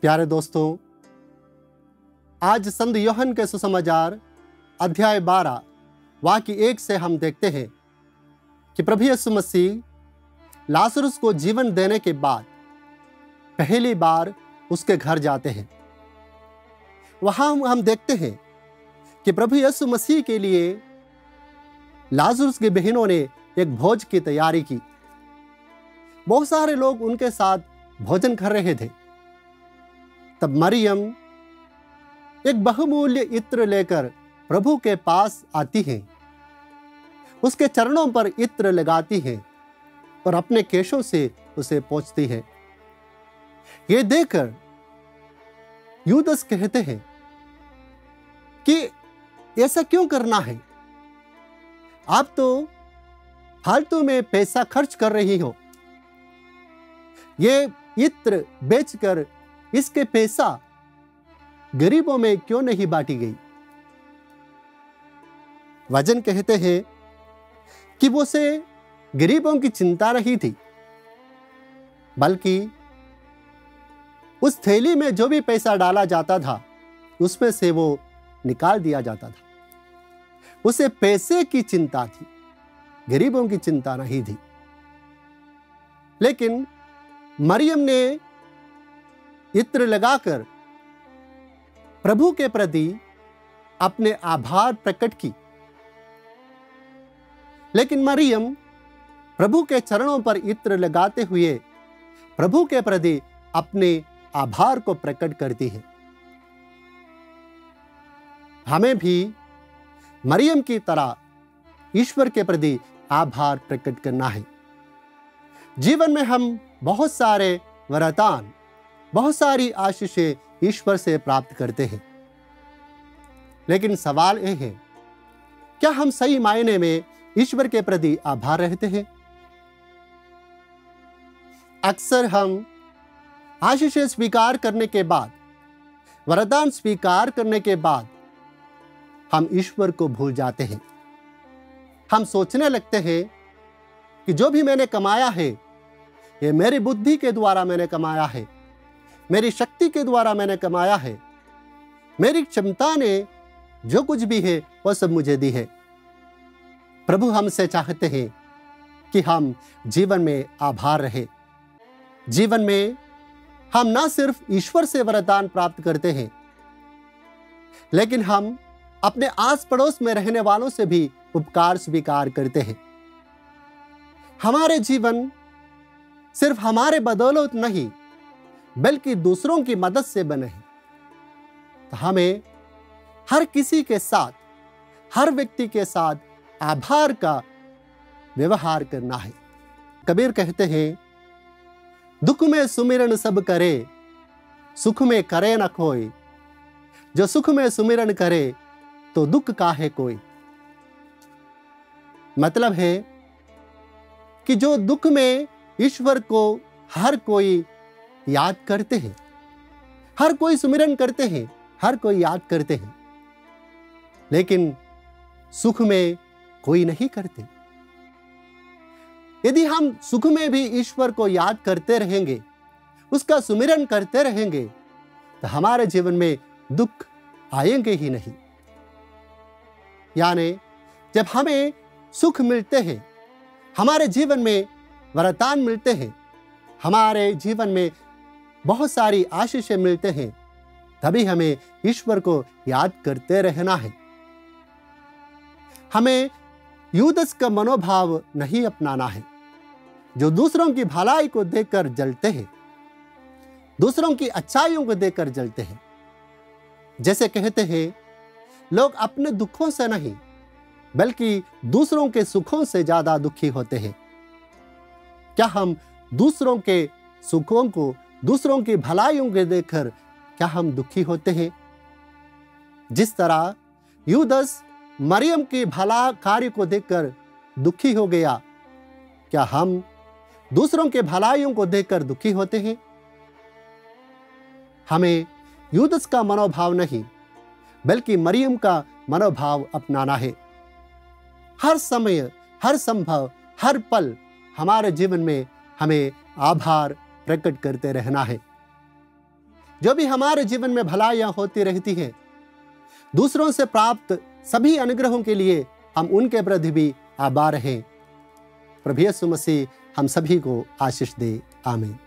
प्यारे दोस्तों, आज संत यूहन्ना के सुसमाचार अध्याय 12 वाक्य 1 से हम देखते हैं कि प्रभु यीशु मसीह लाजरुस को जीवन देने के बाद पहली बार उसके घर जाते हैं। वहां हम देखते हैं कि प्रभु यीशु मसीह के लिए लाजरुस की बहनों ने एक भोज की तैयारी की। बहुत सारे लोग उनके साथ भोजन कर रहे थे। तब मरियम एक बहुमूल्य इत्र लेकर प्रभु के पास आती है, उसके चरणों पर इत्र लगाती है और अपने केशों से उसे पोंछती है। यह देखकर यूदस कहते हैं कि ऐसा क्यों करना है? आप तो फालतू में पैसा खर्च कर रही हो। ये इत्र बेचकर इसके पैसा गरीबों में क्यों नहीं बांटी गई? वचन कहते हैं कि वो से गरीबों की चिंता नहीं थी, बल्कि उस थैली में जो भी पैसा डाला जाता था उसमें से वो निकाल दिया जाता था। उसे पैसे की चिंता थी, गरीबों की चिंता नहीं थी। लेकिन मरियम ने इत्र लगाकर प्रभु के प्रति अपने आभार प्रकट की। लेकिन मरियम प्रभु के चरणों पर इत्र लगाते हुए प्रभु के प्रति अपने आभार को प्रकट करती है। हमें भी मरियम की तरह ईश्वर के प्रति आभार प्रकट करना है। जीवन में हम बहुत सारे वरदान, बहुत सारी आशीषें ईश्वर से प्राप्त करते हैं। लेकिन सवाल यह है, क्या हम सही मायने में ईश्वर के प्रति आभार रहते हैं? अक्सर हम आशीषें स्वीकार करने के बाद, वरदान स्वीकार करने के बाद हम ईश्वर को भूल जाते हैं। हम सोचने लगते हैं कि जो भी मैंने कमाया है, ये मेरी बुद्धि के द्वारा मैंने कमाया है, मेरी शक्ति के द्वारा मैंने कमाया है, मेरी क्षमता ने जो कुछ भी है वो सब मुझे दी है। प्रभु हमसे चाहते हैं कि हम जीवन में आभार रहे। जीवन में हम ना सिर्फ ईश्वर से वरदान प्राप्त करते हैं, लेकिन हम अपने आस पड़ोस में रहने वालों से भी उपकार स्वीकार करते हैं। हमारे जीवन सिर्फ हमारे बदौलत नहीं, बल्कि दूसरों की मदद से बने हैं। तो हमें हर किसी के साथ, हर व्यक्ति के साथ आभार का व्यवहार करना है। कबीर कहते हैं, दुख में सुमिरन सब करे, सुख में करे न कोई। जो सुख में सुमिरन करे तो दुख काहे कोई। मतलब है कि जो दुख में ईश्वर को हर कोई याद करते हैं, हर कोई सुमिरन करते हैं, हर कोई याद करते हैं, लेकिन सुख में कोई नहीं करते। यदि हम सुख में भी ईश्वर को याद करते रहेंगे, उसका सुमिरन करते रहेंगे, तो हमारे जीवन में दुख आएंगे ही नहीं। यानी जब हमें सुख मिलते हैं, हमारे जीवन में वरदान मिलते हैं, हमारे जीवन में बहुत सारी आशीषें मिलते हैं, तभी हमें ईश्वर को याद करते रहना है। हमें यूदस का मनोभाव नहीं अपनाना है, जो दूसरों की भलाई को देखकर जलते हैं, दूसरों की अच्छाइयों को देखकर जलते हैं। जैसे कहते हैं, लोग अपने दुखों से नहीं, बल्कि दूसरों के सुखों से ज्यादा दुखी होते हैं। क्या हम दूसरों के सुखों को, दूसरों की भलाइयों को देखकर क्या हम दुखी होते हैं? जिस तरह यूदस मरियम की भला कार्य को देखकर दुखी हो गया, क्या हम दूसरों के भलाइयों को देखकर दुखी होते हैं? हमें यूदस का मनोभाव नहीं, बल्कि मरियम का मनोभाव अपनाना है। हर समय, हर संभव, हर पल हमारे जीवन में हमें आभार प्रकट करते रहना है। जो भी हमारे जीवन में भलाइयां होती रहती हैं, दूसरों से प्राप्त सभी अनुग्रहों के लिए हम उनके प्रति भी आभार हैं। प्रभु यीशु मसीह हम सभी को आशीष दे। आमीन।